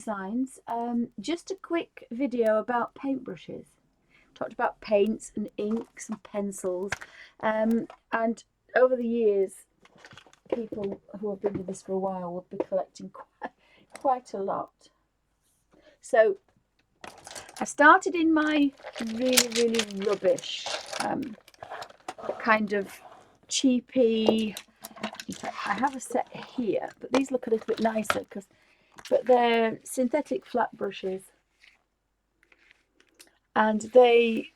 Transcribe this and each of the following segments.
Signs. Just a quick video about paintbrushes. Talked about paints and inks and pencils, and over the years, people who have been with this for a while will be collecting quite a lot. So I started in my really rubbish, kind of cheapy. I have a set here, but these look a little bit nicer but they're synthetic flat brushes, and I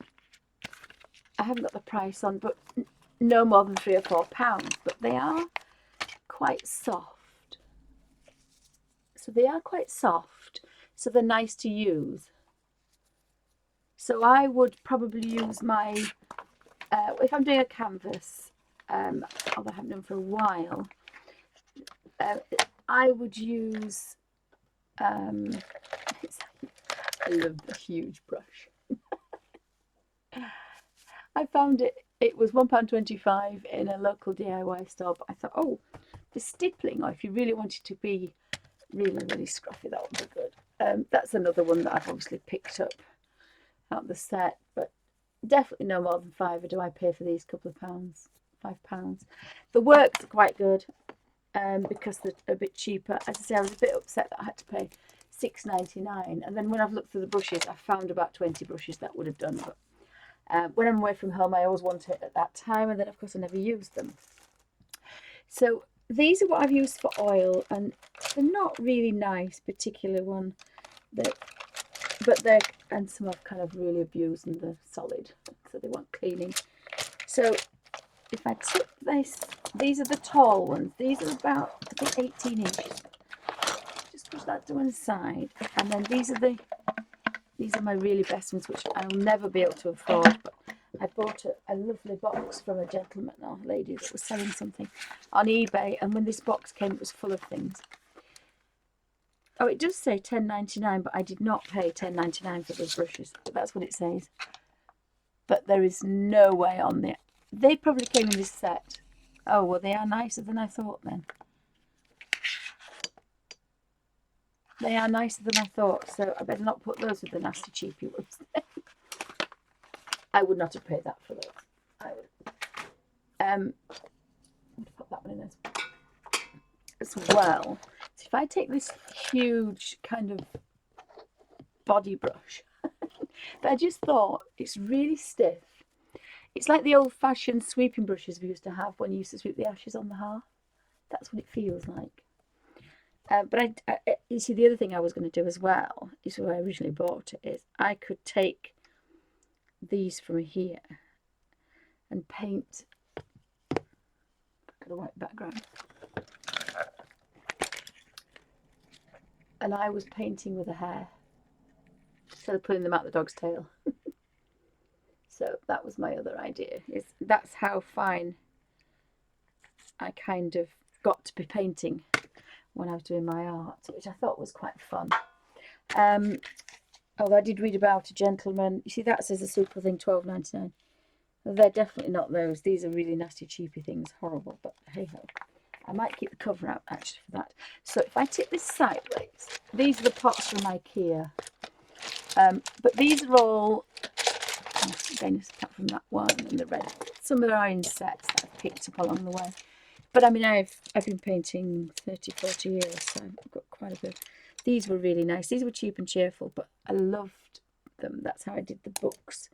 haven't got the price on, but no more than £3 or £4, but they are quite soft. So they're nice to use. So I would probably use my, if I'm doing a canvas, although I haven't done for a while, I would use, I love the huge brush. I found it was £1.25 in a local DIY store, but I thought, oh, for stippling, or if you really wanted to be really scruffy, that would be good. That's another one that I've obviously picked up out the set, but definitely no more than £5 do I pay for these couple of pounds, £5. The works are quite good, because they're a bit cheaper. As I say, I was a bit upset that I had to pay £6.99, and then when I've looked through the brushes, I found about 20 brushes that would have done, but when I'm away from home, I always want it at that time, and then of course I never use them. So these are what I've used for oil, and they're not really nice, particular one, and some I've kind of really abused, and they're solid, so they want cleaning. So if I tip this, these are the tall ones. These are about, I think, 18 inches. Just push that to one side, and then these are my really best ones, which I'll never be able to afford, but I bought a lovely box from a gentleman or lady that was selling something on eBay, and when this box came, it was full of things. Oh, it does say £10.99, but I did not pay £10.99 for those brushes, but that's what it says. But there is no way on there. They probably came in this set. Oh, well, they are nicer than I thought then. They are nicer than I thought, so I better not put those with the nasty cheapy ones. I would not have paid that for those. I would. Put that one in as well. So if I take this huge kind of body brush, but I just thought it's really stiff. It's like the old-fashioned sweeping brushes we used to have when you used to sweep the ashes on the hearth. That's what it feels like. But you see, the other thing I was going to do as well, is where I originally bought it, is I could take these from here and paint. Got a white background. And I was painting with a hair instead of pulling them out the dog's tail. So that was my other idea. That's how fine I kind of got to be painting when I was doing my art, which I thought was quite fun. Although I did read about a gentleman. You see, that says a super thing, £12.99. They're definitely not those. These are really nasty, cheapy things. Horrible, but hey ho. I might keep the cover out actually for that. So if I tip this sideways, these are the pots from IKEA. But these are all, again, apart from that one and the red. Some of them are in sets that I've picked up along the way. But I mean, I've been painting 30, 40 years, so I've got quite a bit. These were really nice. These were cheap and cheerful, but I loved them. That's how I did the books.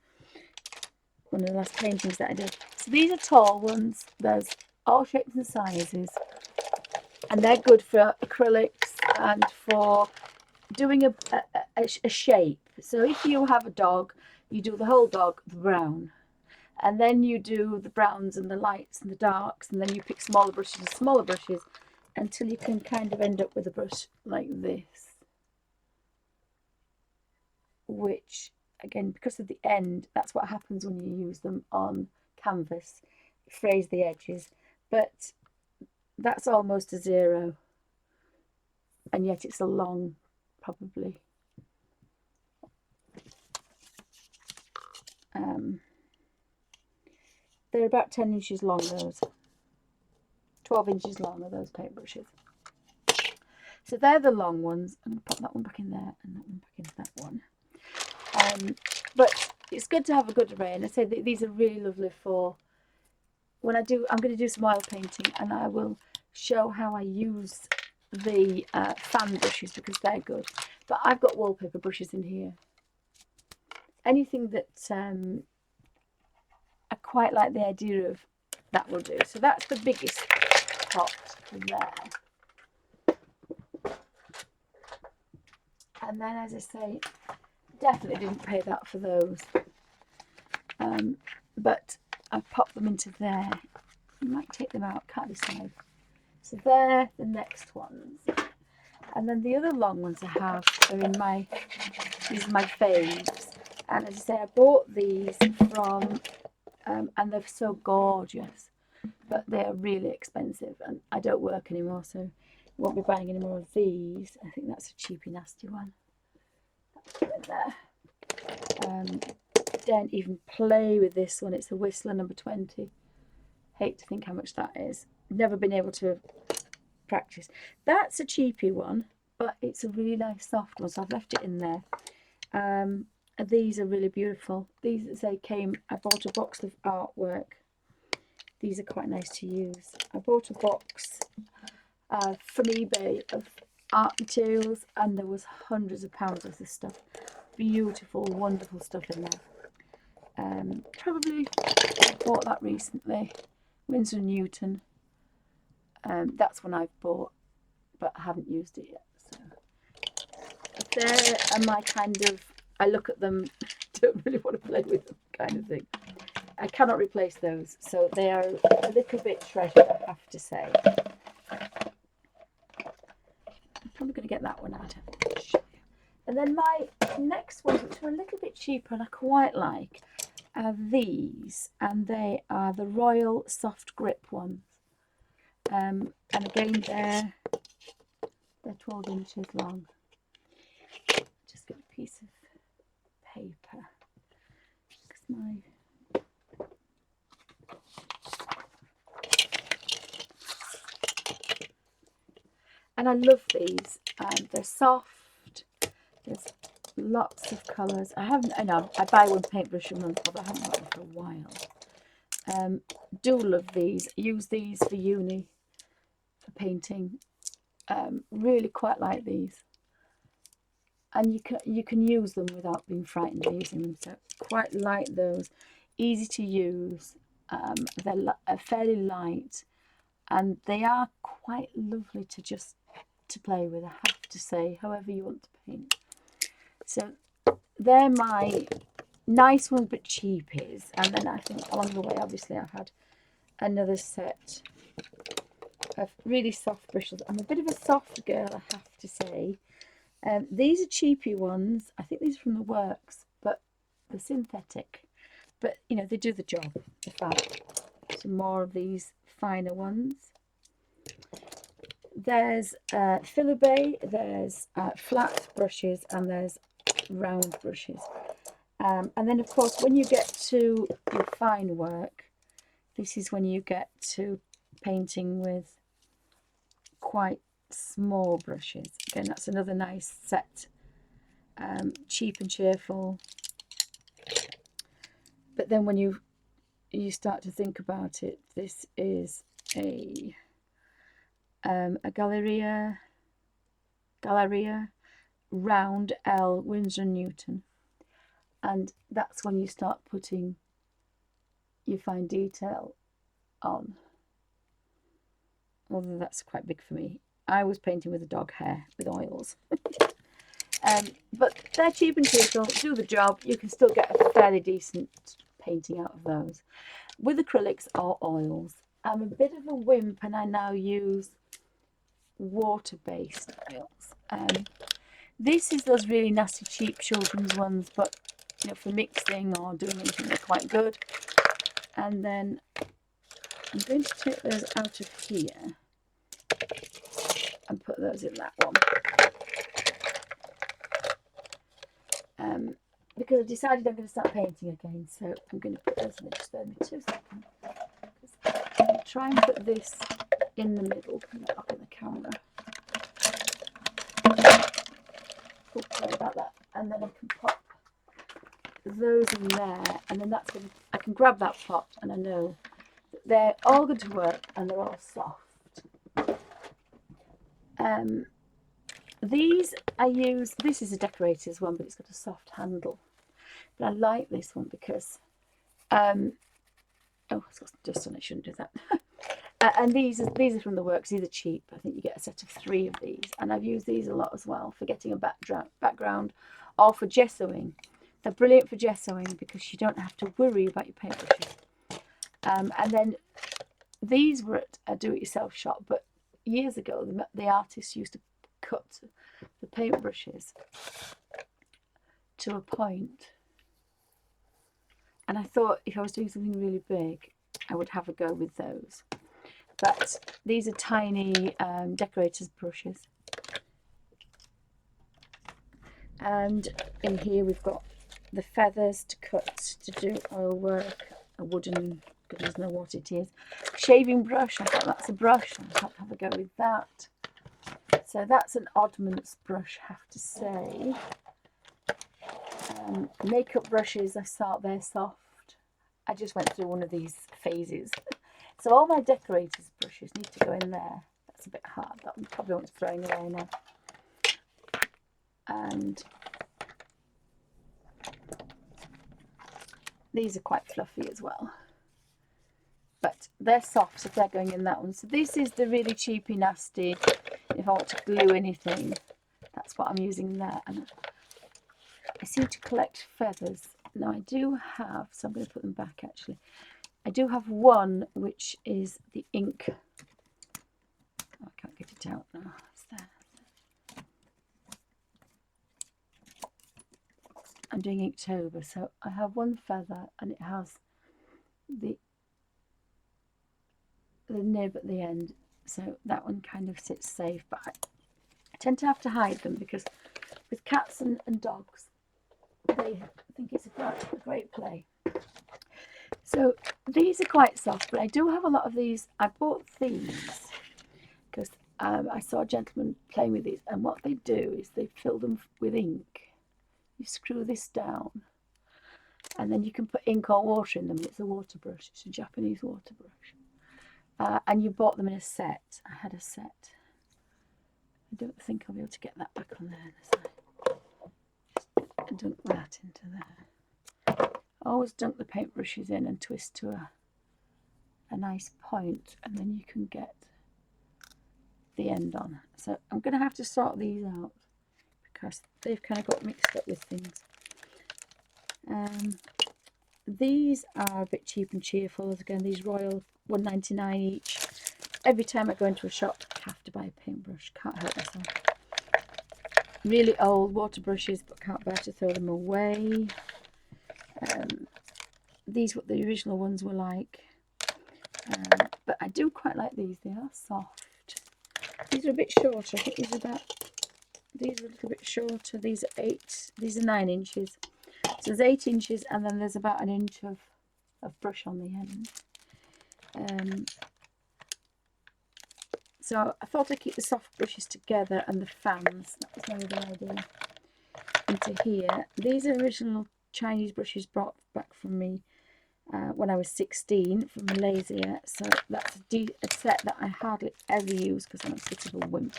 One of the last paintings that I did. So these are tall ones. There's all shapes and sizes, and they're good for acrylics and for doing a shape. So if you have a dog, you do the whole dog brown, and then you do the browns and the lights and the darks, and then you pick smaller brushes until you can kind of end up with a brush like this, which again, because of the end, that's what happens when you use them on canvas. It frays the edges, but that's almost a zero, and yet it's a long, probably they're about 10 inches long, those 12 inches long are those paintbrushes. So they're the long ones. I'm going to pop that one back in there and that one back into that one. But it's good to have a good array, and I say that these are really lovely for when I'm going to do some oil painting, and I will show how I use the fan brushes because they're good. But I've got wallpaper brushes in here. Anything that I quite like the idea of, that will do. So that's the biggest pot there. And then, as I say, definitely didn't pay that for those. But I've popped them into there. I might take them out, can't decide. So they're the next ones. And then the other long ones I have are in my, these are my faves. And as I say, I bought these from, and they're so gorgeous, but they're really expensive. And I don't work anymore, so I won't be buying any more of these. I think that's a cheapy, nasty one. Put it there. Don't even play with this one. It's a Whistler number 20. Hate to think how much that is. Never been able to practice. That's a cheapy one, but it's a really nice soft one, so I've left it in there. These are really beautiful. These, as they came, I bought a box of artwork. These are quite nice to use. I bought a box from eBay of art materials, and there was hundreds of pounds worth of stuff. Beautiful, wonderful stuff in there. Probably bought that recently. Winsor & Newton. That's one I've bought, but I haven't used it yet. So there are my kind of, I look at them, don't really want to play with them kind of thing. I cannot replace those, so they are a little bit treasured, I have to say. I'm probably going to get that one out. And then my next ones, which are a little bit cheaper and I quite like, are these, and they are the Royal Soft Grip ones. And again, they're 12 inches long. Just get a piece of paper. And I love these. They're soft. There's lots of colours. I know I buy one paintbrush a month, but I haven't got them for a while. Do love these. Use these for uni, for painting. Really quite like these. And you can use them without being frightened of using them. So quite like those. Easy to use. They're fairly light, and they are quite lovely to play with, I have to say, however you want to paint. So they're my nice ones but cheapies. And then I think along the way, obviously, I've had another set of really soft brushes. I'm a bit of a soft girl, I have to say. These are cheapy ones. I think these are from the Works, but they're synthetic. But, you know, they do the job. They're fab. Some more of these finer ones. There's Philibert, there's flat brushes, and there's round brushes. And then, of course, when you get to your fine work, this is when you get to painting with quite small brushes. Again, that's another nice set. Cheap and cheerful. But then when you start to think about it, this is a Galleria round L Winsor & Newton, and that's when you start putting your fine detail on. Although that's quite big for me. I was painting with a dog hair with oils. But they're cheap and cheerful, do the job. You can still get a fairly decent painting out of those. With acrylics or oils, I'm a bit of a wimp, and I now use water-based oils. This is those really nasty cheap children's ones, but you know, for mixing or doing anything, they're quite good. And then I'm going to take those out of here and put those in that one. Because I've decided I'm going to start painting again, so I'm going to put those in there. Just bear me 2 seconds. I'm going to try and put this in the middle, up in the camera. like that, and then I can pop those in there, and then that's when I can grab that pot, and I know that they're all going to work and they're all soft. These I use, this is a decorator's one, but it's got a soft handle. But I like this one because, oh, it's got dust on it, shouldn't do that. And these are from the Works. These are cheap. I think you get a set of 3 of these, and I've used these a lot as well for getting a background or for gessoing. They're brilliant for gessoing because you don't have to worry about your paintbrushes. And then these were at a do-it-yourself shop, but years ago the artists used to cut the paintbrushes to a point, and I thought if I was doing something really big I would have a go with those. But these are tiny decorators brushes, and in here we've got the feathers to cut to do oil work, a wooden, God doesn't know what it is, shaving brush. I thought that's a brush, I thought have a go with that. So that's an Oddments brush, I have to say. Makeup brushes, I saw they're soft. I just went through one of these phases. So all my decorators brushes need to go in there. That's a bit hard. That one probably wants throwing away now. And these are quite fluffy as well. But they're soft, so they're going in that one. So this is the really cheapy, nasty, if I want to glue anything, that's what I'm using there. And I seem to collect feathers. Now I do have, so I'm going to put them back actually. I do have one which is the ink. Oh, I can't get it out now. It's there. I'm doing Inktober, so I have one feather and it has the nib at the end, so that one kind of sits safe, but I tend to have to hide them because with cats and dogs they think it's a great play. So these are quite soft, but I do have a lot of these. I bought these because I saw a gentleman playing with these, and what they do is they fill them with ink. You screw this down and then you can put ink or water in them. It's a water brush, it's a Japanese water brush. And you bought them in a set. I had a set. I don't think I'll be able to get that back on there. Just dunk that into there. Always dunk the paintbrushes in and twist to a nice point, and then you can get the end on. So I'm going to have to sort these out because they've kind of got mixed up with things. These are a bit cheap and cheerful. Again, these Royal, £1.99 each. Every time I go into a shop, I have to buy a paintbrush. Can't help myself. Really old water brushes, but can't bear to throw them away. These what the original ones were like. But I do quite like these. They are soft. These are a bit shorter. I think these are a little bit shorter. These are 8. These are 9 inches. So there's 8 inches, and then there's about an inch of brush on the end. So I thought I'd keep the soft brushes together and the fans. That was my other idea. Into here. These are original Chinese brushes brought back from me when I was 16 from Malaysia. So that's a set that I hardly ever use because I'm a bit of a wimp.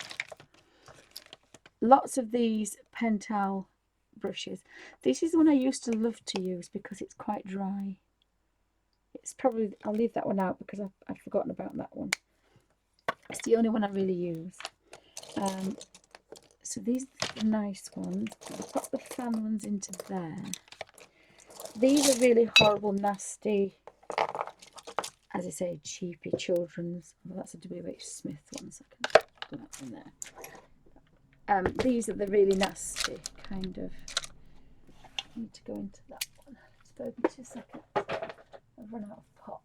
Lots of these Pentel brushes. This is the one I used to love to use because it's quite dry. It's probably, I'll leave that one out because I've forgotten about that one. It's the only one I really use. So these are the nice ones. I've got the fan ones into there. These are really horrible, nasty, as I say, cheapy children's. Well, that's a W.H. Smith one, so I can put that in there. These are the really nasty kind of. I need to go into that one. Just bear with me 2 seconds. I've run out of pots.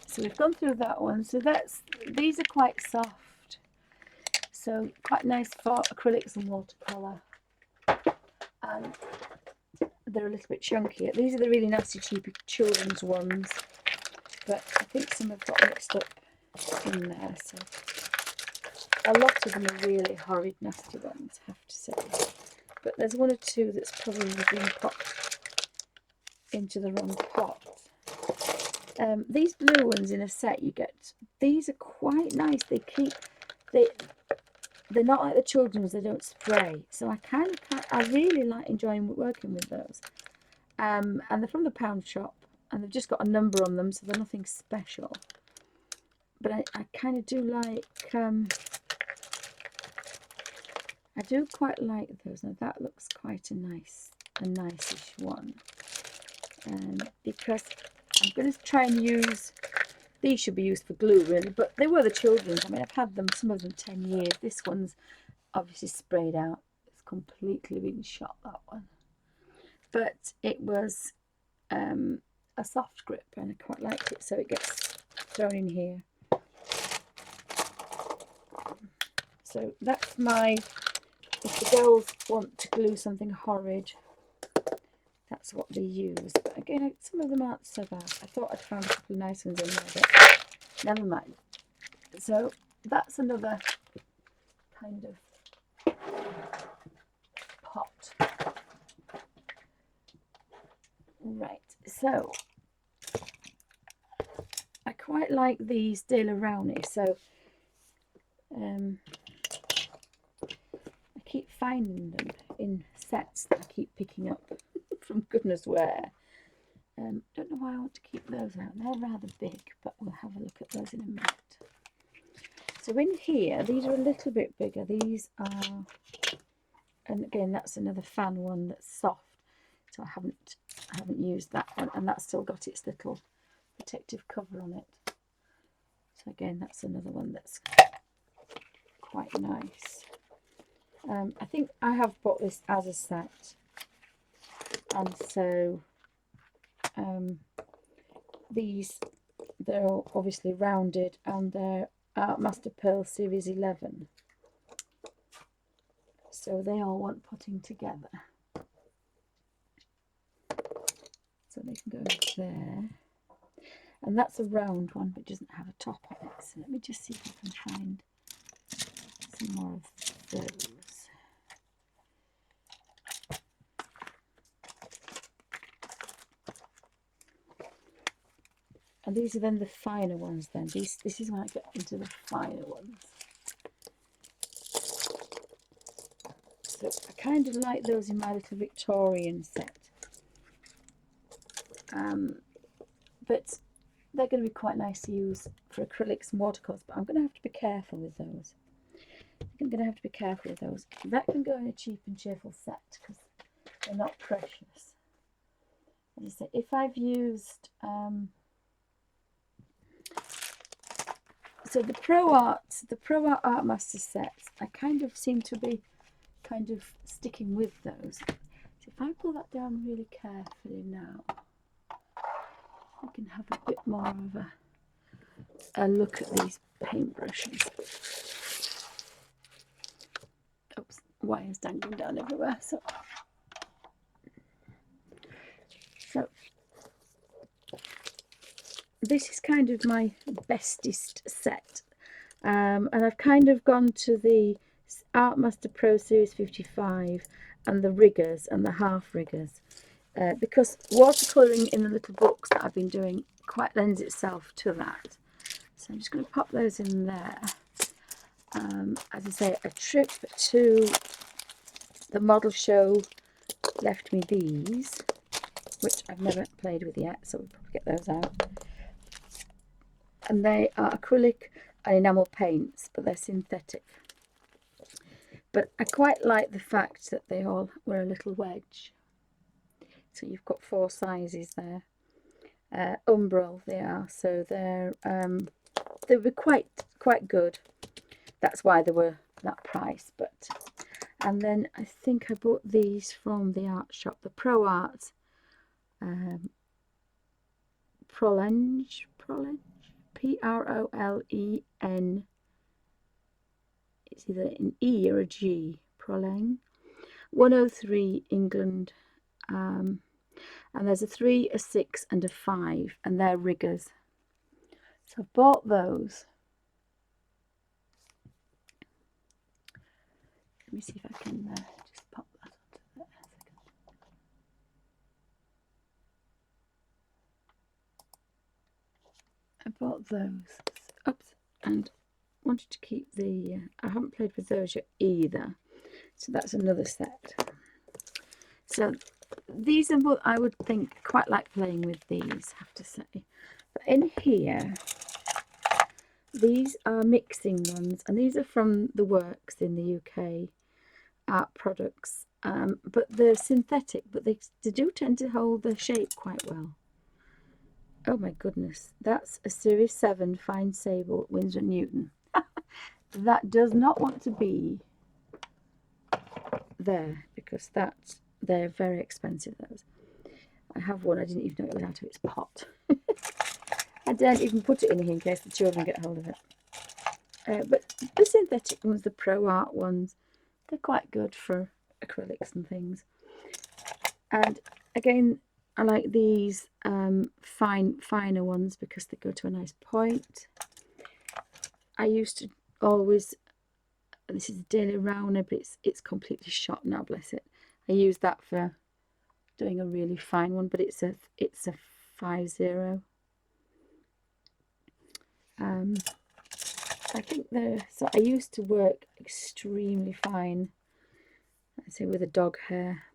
So we've gone through that one. So these are quite soft. So quite nice for acrylics and watercolour. And they're a little bit chunkier. These are the really nasty cheap children's ones. but I think some have got mixed up in there, so a lot of them are really horrid, nasty ones, I have to say. But there's one or two that's probably been popped into the wrong pot. These blue ones in a set you get, these are quite nice. They're not like the children's, they don't spray. So I really like enjoying working with those. And they're from the pound shop, and they've just got a number on them, so they're nothing special. But I kind of do like, I do quite like those. Now that looks quite a nice-ish one. Because I'm going to try and use, these should be used for glue really, but they were the children's. I mean, I've had them, some of them 10 years. This one's obviously sprayed out. It's completely been shot, that one. But it was a soft grip, and I quite liked it, so it gets thrown in here. So that's my, if the girls want to glue something horrid, that's what they use. But again, some of them aren't so bad. I thought I'd found a couple of nice ones in there, but never mind. So that's another kind of pot. Right, so I quite like these Daler Rowney. So I keep finding them in sets that I keep picking up from goodness where. Don't know why I want to keep those out. They're rather big, but we'll have a look at those in a minute. So in here, these are a little bit bigger. These are, and again, that's another fan one that's soft. So I haven't used that one, and that's still got its little protective cover on it. So again, that's another one that's quite nice. I think I have bought this as a set, and so these, they're obviously rounded, and they're Artmaster Pearl Series 11, so they all want putting together, so they can go there. And that's a round one, but doesn't have a top on it, so let me just see if I can find some more of those. And these are then the finer ones then. This is when I get into the finer ones. So I kind of like those in my little Victorian set. But they're going to be quite nice to use for acrylics and watercolours, but I'm going to have to be careful with those. I'm going to have to be careful with those. That can go in a cheap and cheerful set because they're not precious. As I say, if I've used... so the Pro Art Artmaster sets, I kind of seem to be kind of sticking with those. So if I pull that down really carefully now, I can have a bit more of a look at these paintbrushes. Oops, wires dangling down everywhere. So this is kind of my bestest set, and I've kind of gone to the Artmaster Pro Series 55 and the riggers and the half riggers, because watercolouring in the little books that I've been doing quite lends itself to that. So I'm just going to pop those in there. As I say, a trip to the model show left me these, which I've never played with yet, so we'll probably get those out. And they are acrylic and enamel paints, but they're synthetic. But I quite like the fact that they all were a little wedge. So you've got 4 sizes there. Umbral they are, so they were quite good. That's why they were that price. But and then I think I bought these from the art shop, the Pro Art Prolenge, P-R-O-L-E-N. It's either an E or a G. Proleng, 103 England. And there's a 3, a 6 and a 5, and they're riggers. So I bought those. Let me see if I can just pop that onto there. I bought those. Oops. And wanted to keep the... I haven't played with those yet either. So that's another set. So these are what I would think quite like playing with these, I have to say. But in here, these are mixing ones, and these are from the Works in the UK, Art Products. But they're synthetic, but they do tend to hold their shape quite well. Oh my goodness, that's a Series 7 Fine Sable Winsor & Newton. That does not want to be there, because they're very expensive, those. I have one, I didn't even know it was out of its pot. I don't even put it in here in case the children get hold of it. But the synthetic ones, the Pro Art ones, they're quite good for acrylics and things. And again, I like these finer ones because they go to a nice point. I used to always, this is a Daily Rowner, but it's completely shot now, bless it. I use that for doing a really fine one, but it's a 5-0. I think so I used to work extremely fine, I'd say, with a dog hair.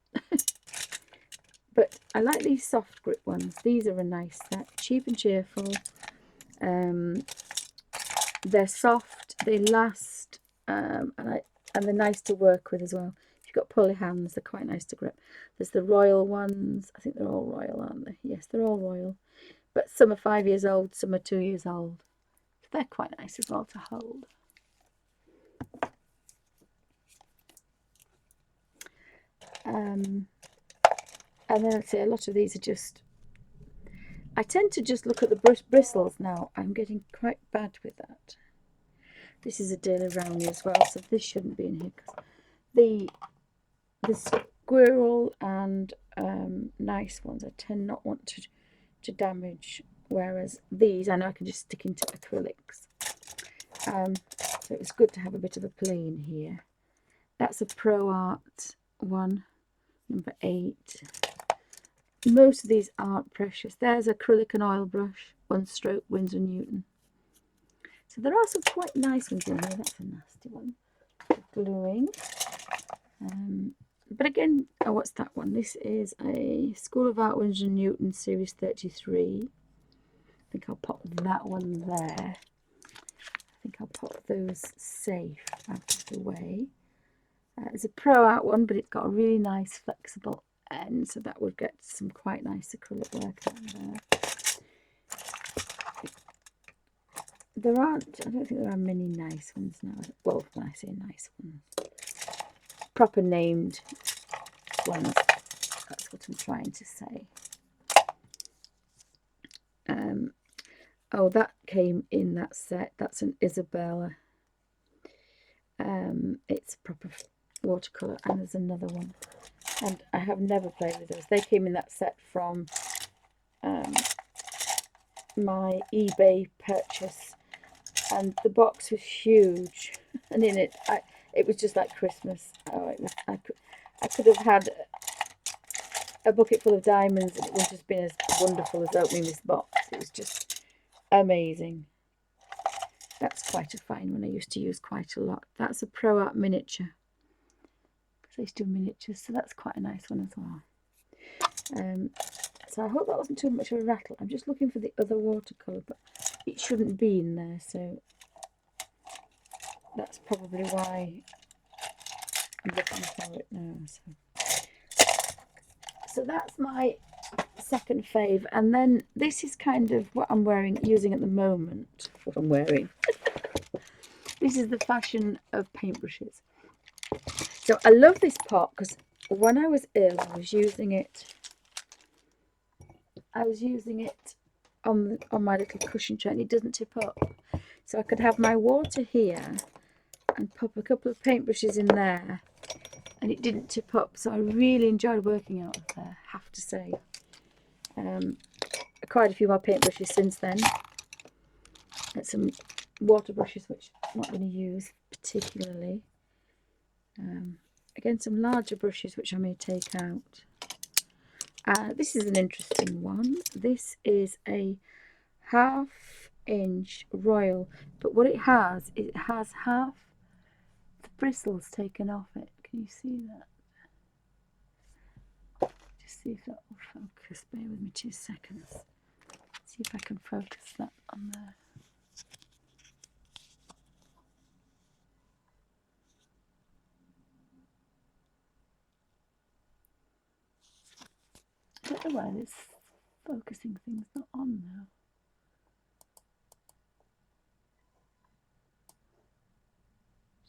But I like these soft grip ones. These are a nice set, cheap and cheerful. They're soft, they last, and they're nice to work with as well. If you've got pulley hands, they're quite nice to grip. There's the Royal ones. I think they're all Royal, aren't they? Yes, they're all Royal. But some are 5 years old, some are 2 years old. They're quite nice as well to hold. And then I'd say a lot of these are just... I tend to just look at the bristles now. I'm getting quite bad with that. This is a Daily Rownie as well, so this shouldn't be in here, because the squirrel and nice ones I tend not want to damage, whereas these I know I can just stick into acrylics. So it's good to have a bit of a play in here. That's a Pro Art one, number 8. Most of these aren't precious. There's acrylic and oil brush, 1-stroke Winsor & Newton. So there are some quite nice ones in here. That's a nasty one. Gluing. But again, oh, what's that one? This is a School of Art Winsor & Newton Series 33. I think I'll pop that one there. I think I'll pop those safe out of the way. It's a Pro Art one, but it's got a really nice flexible end, so that would get some quite nice acrylic work on there. There aren't, I don't think there are many nice ones now. Well, when I say nice ones, proper named ones, that's what I'm trying to say. Oh, that came in that set. That's an Isabella. It's proper watercolour, and there's another one. And I have never played with those. They came in that set from my eBay purchase, and the box was huge, and in it, it was just like Christmas. Oh, it was, I could have had a bucket full of diamonds, and it wouldn't have been as wonderful as opening this box. It was just amazing. That's quite a fine one. I used to use quite a lot. That's a Pro Art miniature, because I used to do miniatures, so that's quite a nice one as well. So I hope that wasn't too much of a rattle. I'm just looking for the other watercolour, but it shouldn't be in there, so that's probably why I'm looking for it now. So that's my second fave, and then this is kind of what I'm using at the moment. What I'm wearing. This is the fashion of paintbrushes. So I love this pot because when I was ill, I was using it on my little cushion tray, and it doesn't tip up. So I could have my water here and pop a couple of paintbrushes in there, and it didn't tip up. So I really enjoyed working out of there, I have to say. Quite a few more paintbrushes since then. That's some water brushes which I'm not going to use particularly. Again, some larger brushes which I may take out. This is an interesting one. This is a 1/2 inch Royal, but what it has is it has half the bristles taken off it. Can you see that? Just see if that will focus. Bear with me 2 seconds. See if I can focus that on there. I don't know why this focusing thing's not on now.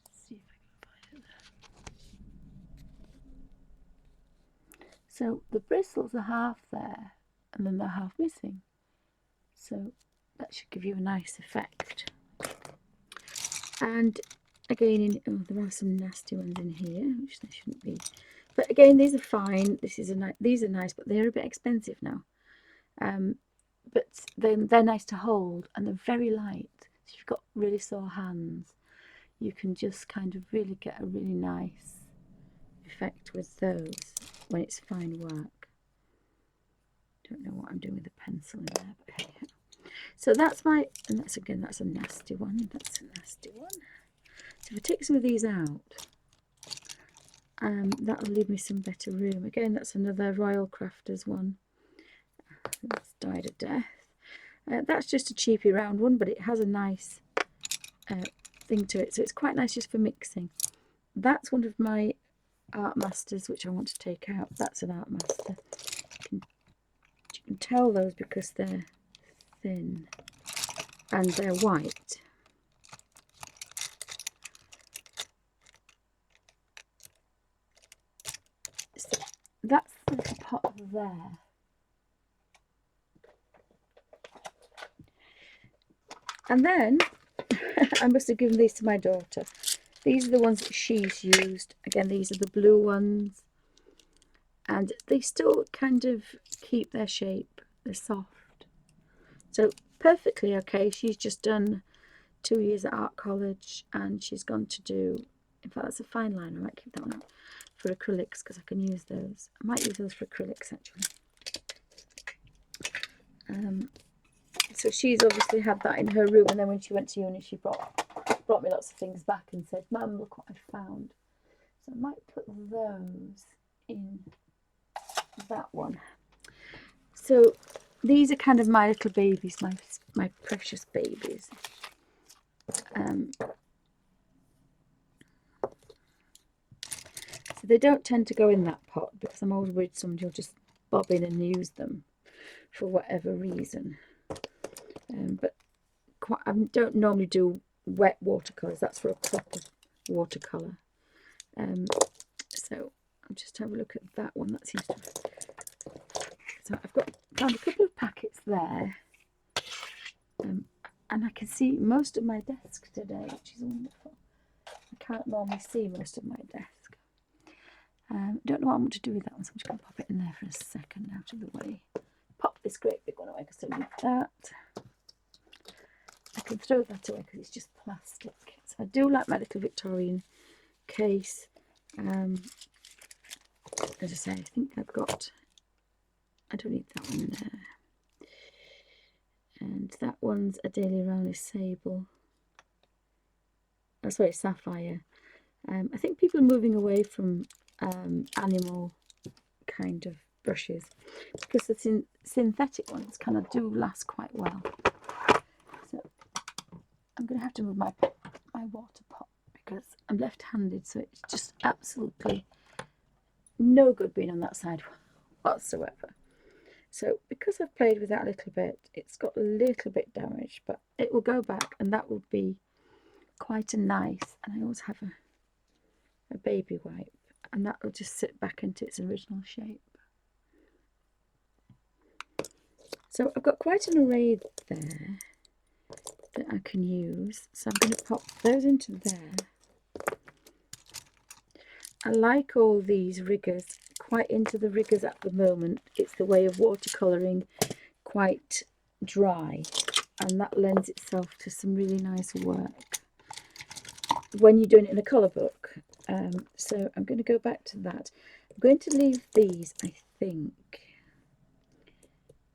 Just see if I can find it there. So the bristles are half there and then they're half missing. So that should give you a nice effect. And again, there are some nasty ones in here, which there shouldn't be. But again, these are fine. These are nice, but they're a bit expensive now. But they're nice to hold, and they're very light. So if you've got really sore hands, you can just kind of really get a really nice effect with those when it's fine work. Don't know what I'm doing with the pencil in there, but hey. So that's and that's a nasty one. That's a nasty one. So if I take some of these out, that'll leave me some better room. Again, that's another Royal Crafters one. It's died of death. That's just a cheapy round one, but it has a nice thing to it, so it's quite nice just for mixing. That's one of my Art Masters which I want to take out. That's an Art Master. You can tell those because they're thin and they're white. So that's the little pot there. And then I must have given these to my daughter. These are the ones that she's used. Again, these are the blue ones. And they still kind of keep their shape. They're soft. So perfectly okay. She's just done 2 years at art college and she's gone to do, in fact that's a fine line, I might keep that one out for acrylics because I can use those. I might use those for acrylics actually. So she's obviously had that in her room, and then when she went to uni she brought me lots of things back and said, Mum, look what I found. So I might put those in that one. So these are kind of my little babies, my precious babies. So they don't tend to go in that pot because I'm always worried somebody will just bob in and use them for whatever reason. But I don't normally do wet watercolours. That's for a proper watercolour. So I'll just have a look at that one. That seems to. So I've found a couple of packets there, and I can see most of my desk today, which is wonderful. I can't normally see most of my desk. Don't know what I want to do with that one, so I'm just going to pop it in there for a second out of the way. Pop this great big one away because I don't need that. I can throw that away because it's just plastic. So I do like my little Victorian case. As I say, I think I don't need that one there. And that one's a Daily Rowley Sable. Oh, sorry, Sapphire. I think people are moving away from animal kind of brushes because the synthetic ones kind of do last quite well. So I'm going to have to move my water pot because I'm left-handed, so it's just absolutely no good being on that side whatsoever. So because I've played with that a little bit, it's got a little bit damaged, but it will go back and that will be quite a nice, and I always have a baby wipe, and that will just sit back into its original shape. So I've got quite an array there that I can use, so I'm going to pop those into there. I like all these riggers, quite into the riggers at the moment. It's the way of watercolouring, quite dry. and that lends itself to some really nice work when you're doing it in a colour book. So I'm going to go back to that. I'm going to leave these, I think.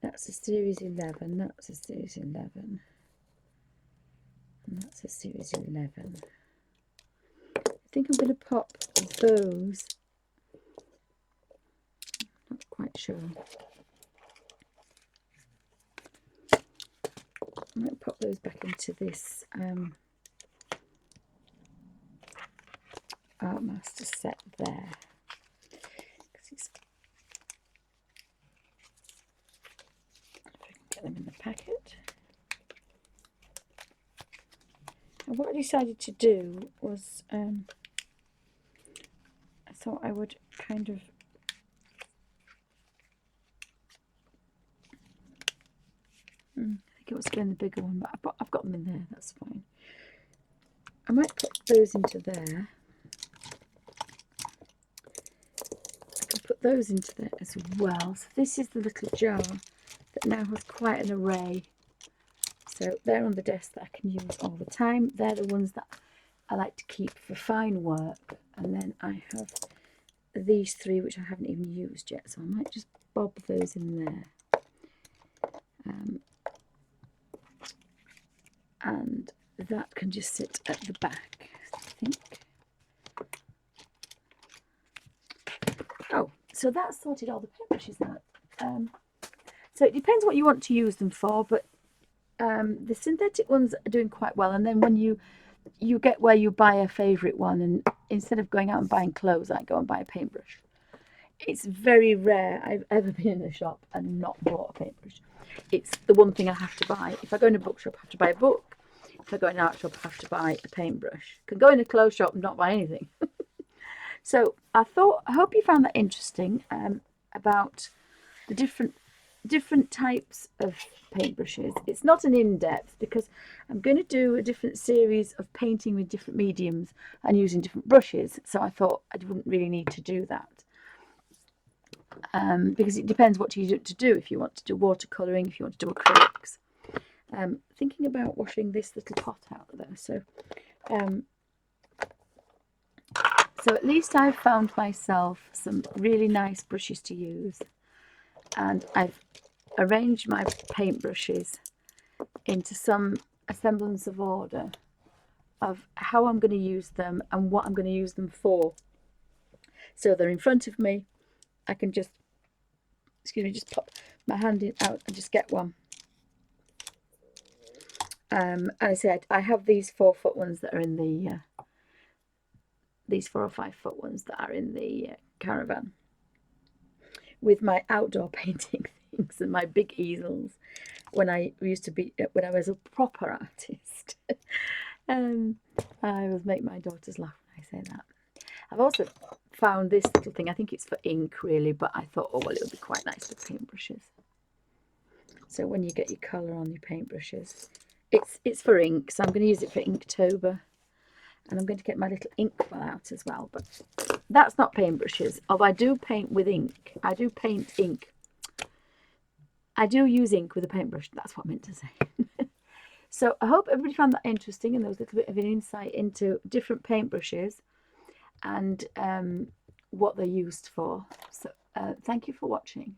That's a series 11, that's a series 11, and that's a series 11. I think I'm going to pop those, not quite sure. I might pop those back into this Artmaster set there. Get them in the packet. And what I decided to do was I thought I would kind of I think it was getting the bigger one, but I've got them in there, that's fine. I might put those into there. I can put those into there as well. So this is the little jar that now has quite an array. So they're on the desk that I can use all the time. They're the ones that I like to keep for fine work. And then I have these three, which I haven't even used yet. So I might just bob those in there. And that can just sit at the back, I think. Oh, so that's sorted all the paintbrushes out. So it depends what you want to use them for, but the synthetic ones are doing quite well. And then when you get where you buy a favourite one, and instead of going out and buying clothes, I go and buy a paintbrush. It's very rare I've ever been in a shop and not bought a paintbrush. It's the one thing I have to buy. If I go in a bookshop, I have to buy a book. If I go in an art shop, I have to buy a paintbrush. I can go in a clothes shop and not buy anything. So I hope you found that interesting about the different types of paintbrushes. It's not an in-depth because I'm going to do a different series of painting with different mediums and using different brushes. So I thought I wouldn't really need to do that. Because it depends what you want to do. If you want to do watercolouring, if you want to do acrylics. Thinking about washing this little pot out there. So at least I've found myself some really nice brushes to use. And I've arranged my paintbrushes into some semblance of order of how I'm going to use them and what I'm going to use them for. So they're in front of me. I can just, just pop my hand out and just get one. And I said I have these 4-foot ones that are in the these 4 or 5 foot ones that are in the caravan with my outdoor painting things and my big easels when I was a proper artist. I always make my daughters laugh when I say that. I've also found this little thing. I think it's for ink really, but I thought, oh well, it would be quite nice for paintbrushes. So when you get your colour on your paintbrushes, it's for ink, so I'm going to use it for Inktober. And I'm going to get my little ink well out as well, but that's not paintbrushes. Although I do paint with ink. I do paint ink. I do use ink with a paintbrush. That's what I meant to say. So I hope everybody found that interesting, and there was a little bit of an insight into different paintbrushes and what they're used for. So thank you for watching.